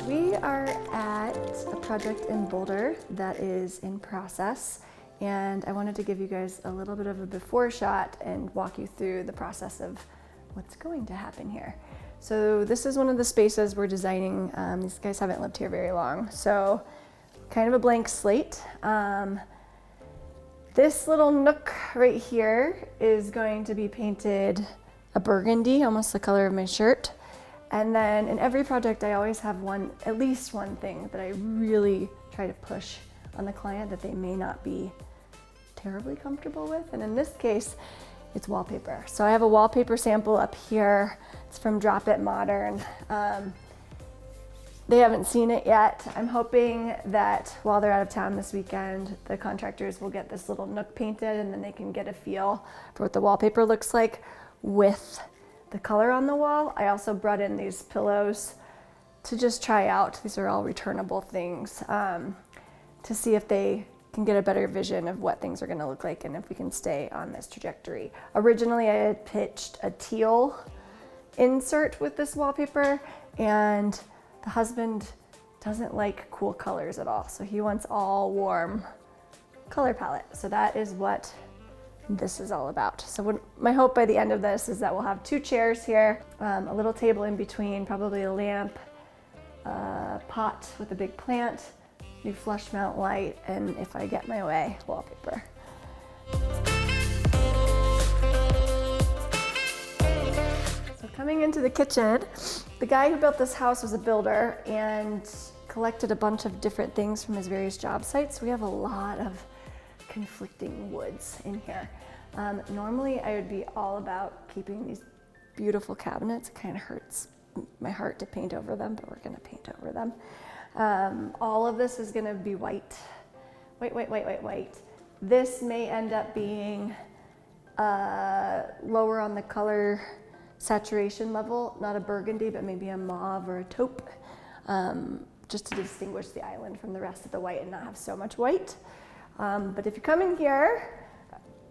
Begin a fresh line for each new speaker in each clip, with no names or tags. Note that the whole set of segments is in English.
We are at a project in Boulder that is in process, and I wanted to give you guys a little bit of a before shot and walk you through the process of what's going to happen here. So this is one of the spaces we're designing. These guys haven't lived here very long, so kind of a blank slate. This little nook right here is going to be painted a burgundy, almost the color of my shirt. And then in every project, I always have at least one thing that I really try to push on the client that they may not be terribly comfortable with. And in this case, it's wallpaper. So I have a wallpaper sample up here. It's from Drop It Modern. They haven't seen it yet. I'm hoping that while they're out of town this weekend, the contractors will get this little nook painted, and then they can get a feel for what the wallpaper looks like with the color on the wall. I also brought in these pillows to just try out. These are all returnable things to see if they can get a better vision of what things are gonna look like and if we can stay on this trajectory. Originally, I had pitched a teal insert with this wallpaper, and the husband doesn't like cool colors at all. So he wants all warm color palette. So that is what this is all about. So my hope by the end of this is that we'll have 2 chairs here, a little table in between, probably a lamp, a pot with a big plant, new flush mount light, and if I get my way, wallpaper. So coming into the kitchen, the guy who built this house was a builder and collected a bunch of different things from his various job sites. We have a lot of conflicting woods in here. Normally I would be all about keeping these beautiful cabinets. It kind of hurts my heart to paint over them, but we're gonna paint over them. All of this is gonna be white. White. This may end up being lower on the color saturation level, not a burgundy, but maybe a mauve or a taupe, just to distinguish the island from the rest of the white and not have so much white. But if you come in here,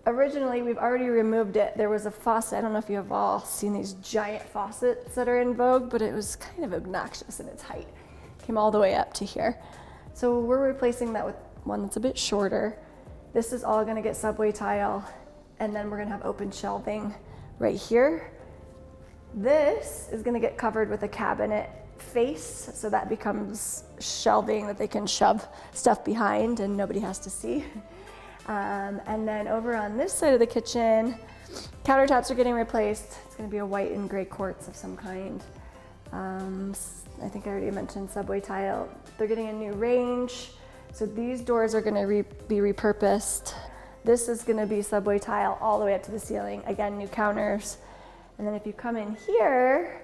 originally we've already removed it. There was a faucet. I don't know if you have all seen these giant faucets that are in vogue, but it was kind of obnoxious in its height. Came all the way up to here. So we're replacing that with one that's a bit shorter. This is all gonna get subway tile, and then we're gonna have open shelving right here. This is gonna get covered with a cabinet face, so that becomes shelving that they can shove stuff behind and nobody has to see. And then over on this side of the kitchen, countertops are getting replaced. It's gonna be a white and gray quartz of some kind. I think I already mentioned subway tile. They're getting a new range. So these doors are gonna be repurposed. This is gonna be subway tile all the way up to the ceiling. Again, new counters. And then if you come in here,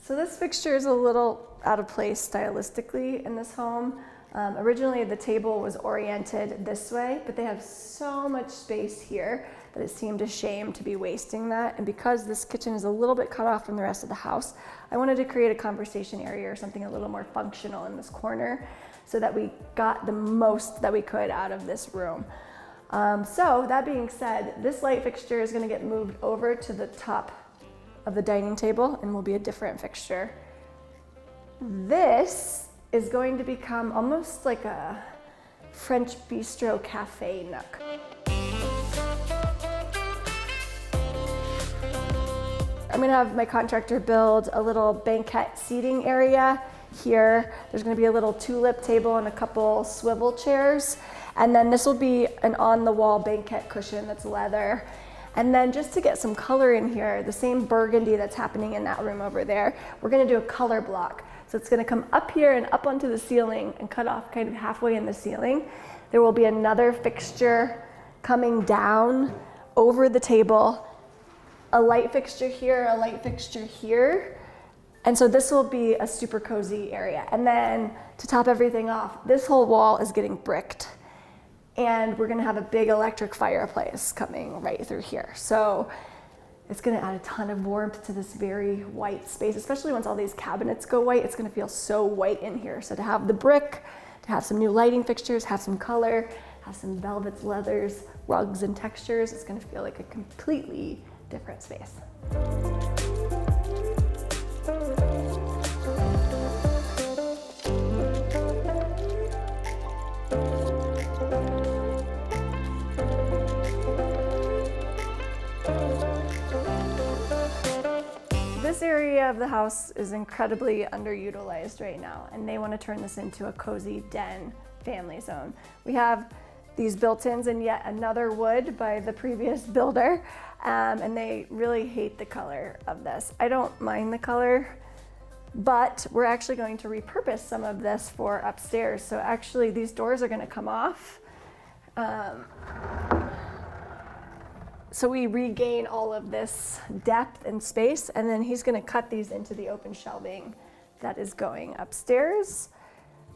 so this fixture is a little out of place stylistically in this home. Originally the table was oriented this way, but they have so much space here that it seemed a shame to be wasting that. And because this kitchen is a little bit cut off from the rest of the house, I wanted to create a conversation area or something a little more functional in this corner so that we got the most that we could out of this room. So that being said, this light fixture is gonna get moved over to the top of the dining table and will be a different fixture. This is going to become almost like a French bistro cafe nook. I'm gonna have my contractor build a little banquette seating area here. There's gonna be a little tulip table and a couple swivel chairs. And then this will be an on-the-wall banquette cushion that's leather. And then just to get some color in here, the same burgundy that's happening in that room over there, we're gonna do a color block. So it's gonna come up here and up onto the ceiling and cut off kind of halfway in the ceiling. There will be another fixture coming down over the table, a light fixture here, a light fixture here. And so this will be a super cozy area. And then to top everything off, this whole wall is getting bricked. And we're gonna have a big electric fireplace coming right through here. So it's gonna add a ton of warmth to this very white space, especially once all these cabinets go white. It's gonna feel so white in here. So to have the brick, to have some new lighting fixtures, have some color, have some velvets, leathers, rugs, and textures. It's gonna feel like a completely different space. This area of the house is incredibly underutilized right now, and they want to turn this into a cozy den family zone. We have these built-ins and yet another wood by the previous builder, and they really hate the color of this. I don't mind the color, but we're actually going to repurpose some of this for upstairs. So actually these doors are going to come off. So we regain all of this depth and space, and then he's gonna cut these into the open shelving that is going upstairs.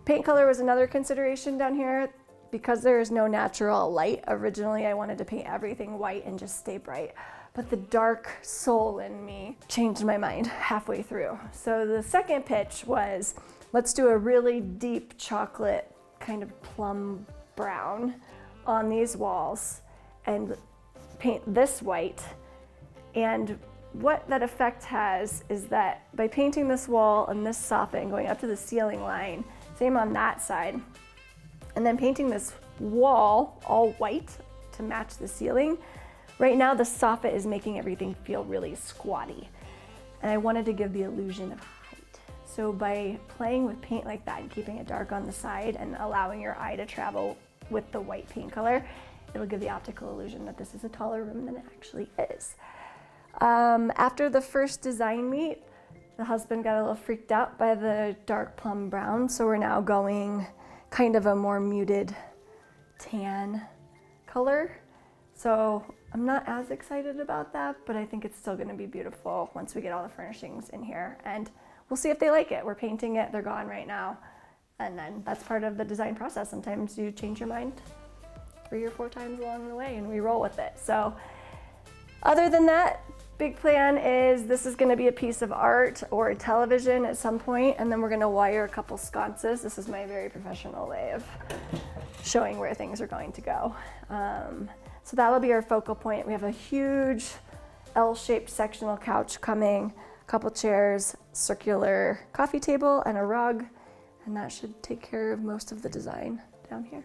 Paint color was another consideration down here. Because there is no natural light, originally I wanted to paint everything white and just stay bright. But the dark soul in me changed my mind halfway through. So the second pitch was, let's do a really deep chocolate kind of plum brown on these walls and paint this white. And what that effect has is that by painting this wall and this soffit and going up to the ceiling line, same on that side, and then painting this wall all white to match the ceiling, right now the soffit is making everything feel really squatty. And I wanted to give the illusion of height. So by playing with paint like that and keeping it dark on the side and allowing your eye to travel with the white paint color, it'll give the optical illusion that this is a taller room than it actually is. After the first design meet, the husband got a little freaked out by the dark plum brown, so we're now going kind of a more muted tan color. So I'm not as excited about that, but I think it's still gonna be beautiful once we get all the furnishings in here. And we'll see if they like it. We're painting it, they're gone right now. And then that's part of the design process. Sometimes you change your mind 3 or 4 times along the way and we roll with it. So other than that, big plan is this is going to be a piece of art or a television at some point, and then we're going to wire a couple sconces. This is my very professional way of showing where things are going to go. So that'll be our focal point. We have a huge L-shaped sectional couch coming, a couple chairs, circular coffee table, and a rug, and that should take care of most of the design down here.